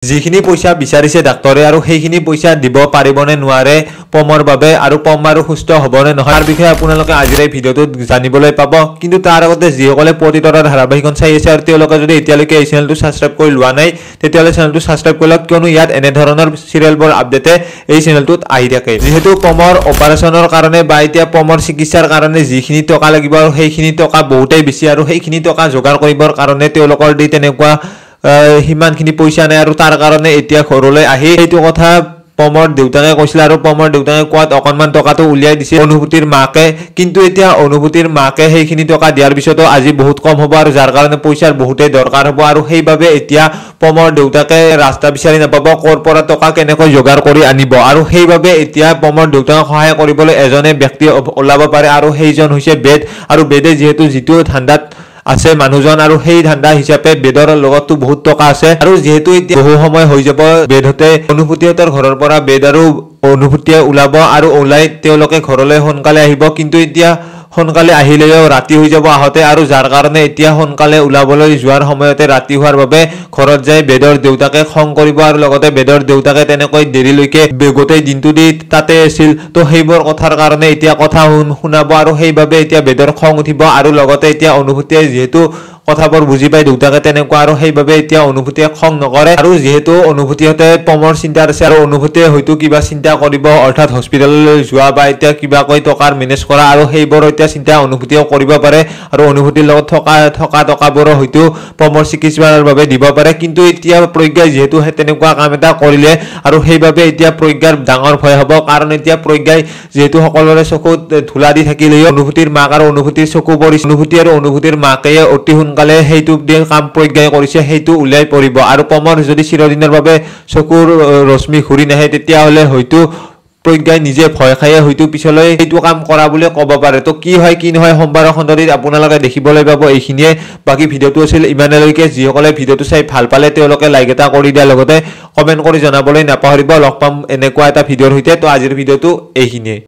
যিখিনি পইচা বিচাৰিছে ডাক্তৰে আৰু সেইখিনি পইচা দিব পাৰিবনে নোৱাৰে পমৰ বাবে আৰু পম আৰু সুস্থ হ'বনে নহয় তাৰ বিষয়ে আপোনালোকে আজিৰ এই ভিডিঅ'টোত জানিবলৈ পাব কিন্তু তাৰ আগতে যিসকলে প্ৰতিতৰাৰ ধাৰাবাহিকখন চাই আছে আৰু তেওঁলোকে যদি এতিয়ালৈকে এই চেনেলটো সাবস্ক্ৰাইব কৰি লোৱা নাই তেতিয়াহ'লে চেনেলটো সাবস্ক্ৰাইব কৰি লওক কিয়নো ইয়াত এনে ধৰণৰ চিৰিয়েলবোৰ আপডেটে এই চেনেলটোত আহি থাকে যেহেতু পমৰ অপাৰেচনৰ কাৰণে বা এতিয়া পমৰ চিকিৎসাৰ কাৰণে যিখিনি টকা লাগিব আৰু সেইখিনি টকা বহুতেই বেছি আৰু সেইখিনি টকা যোগাৰ কৰিবৰ কাৰণে তেওঁলোকৰ দি তেনেকুৱা হিমানখিনি পইচা নাই আৰু তাৰ কাৰণে এতিয়া ঘৰলৈ আহি এইটো কথা পমৰ দেউতাকে কৈছিল আৰু পমৰ দেউতাকে কোৱাত অকনমান টকাটো উলিয়াই দিছে অনুভূতিৰ মাকে কিন্তু এতিয়া অনুভূতিৰ মাকে সেইখিনি টকা দিয়াৰ পিছতো আজি বহুত কম হ'ব আৰু যাৰ কাৰণে পইচাৰ বহুতেই দৰকাৰ হ'ব আৰু সেইভাবে এতিয়া পমৰ দেউতাকে ৰাস্তা বিচাৰি নাপাব ক'ৰ পৰা টকা কেনেকৈ যোগাৰ কৰি আনিব আৰু সেইভাবে এতিয়া পমৰ দেউতাকক সহায় কৰিবলৈ এজনে ব্যক্তি ওলাব পাৰে আৰু সেইজন হৈছে বেদ আৰু বেদে যিটো ধান্দাত আছে মানুহজন আৰু সেই ধান্দা হিচাপে বেদৰ লগতো বহুত টকা আছে আৰু যেহেতু এতিয়া বহু সময় হৈ যাব বেদতে অনুভূতিহঁতৰ ঘৰৰ পৰা বেদ আৰু অনুভূতিয়ে ওলাব আৰু ওলাই তেওঁলোকে ঘৰলৈ সোনকালে আহিব কিন্তু এতিয়া সোনকালে আহিলেও ৰাতি হৈ যাব আহতে আৰু যাৰ কাৰণে এতিয়া সোনকালে ওলাবলৈ যোৱাৰ সময়তে ৰাতি হোৱাৰ বাবে ঘৰত যাই বেদৰ দেউতাকে খং কৰিব আৰু লগতে বেদৰ দেউতাকে তেনেকৈ দেৰিলৈকে গোটেই দিনটো দি তাতে আছিল তো সেইবোৰ কথাৰ কাৰণে এতিয়া কথা শুনাব আৰু সেইভাবে এতিয়া বেদৰ খং উঠিব আৰু লগতে এতিয়া অনুভূতিয়ে যেহেতু কথাবোৰ বুজি পাই দেউতাকে তেনেকুৱা আৰু সেইভাবে এতিয়া অনুভূতিয়ে খং নকৰে আৰু যেহেতু অনুভূতিহঁতে পমৰ চিন্তা আছে আৰু অনুভূতিয়ে হয়তো কিবা চিন্তা কৰিব অৰ্থাৎ হস্পিটাললৈ যোৱা বা এতিয়া কিবাকৈ টকাৰ মেনেজ কৰা আৰু সেইবোৰ এতিয়া চিন্তা অনুভূতিও কৰিব পাৰে আৰু অনুভূতিৰ লগত থকা টকাবোৰ হয়তো পমৰ চিকিৎসাৰ বাবে দিব পাৰে কিন্তু এতিয়া প্ৰজ্ঞাই যেহেতু তেনেকুৱা কাম এটা কৰিলে আৰু সেইভাবে এতিয়া প্ৰজ্ঞাৰ ডাঙৰ ভয় হ'ব কাৰণ এতিয়া প্ৰজ্ঞাই যেহেতু সকলোৰে চকুত ধুলা দি থাকিলেও অনুভূতিৰ মাক আৰু অনুভূতিৰ চকু পৰিছে অনুভূতি আৰু অনুভূতিৰ মাকে অতি সোনকালে সেইটো কাম প্ৰজ্ঞাই কৰিছে সেইটো উলিয়াই পৰিব আৰু পমৰ যদি চিৰদিনৰ বাবে চকুৰ ৰশ্মি ঘূৰি নাহে তেতিয়াহ'লে হয়তো প্ৰজ্ঞাই নিজে ভয় খায়ে হয়তো পিছলৈ এইটো কাম কৰা বুলি ক'ব পাৰে তো কি হয় কি নহয় সোমবাৰৰ খণ্ডটিত আপোনালোকে দেখিবলৈ পাব এইখিনিয়ে বাকি ভিডিঅ'টো আছিল ইমানলৈকে যিসকলে ভিডিঅ'টো চাই ভাল পালে তেওঁলোকে লাইক এটা কৰি দিয়াৰ লগতে কমেন্ট কৰি জনাবলৈ নাপাহৰিব লগ পাম এনেকুৱা এটা ভিডিঅ'ৰ সৈতে তো আজিৰ ভিডিঅ'টো এইখিনিয়ে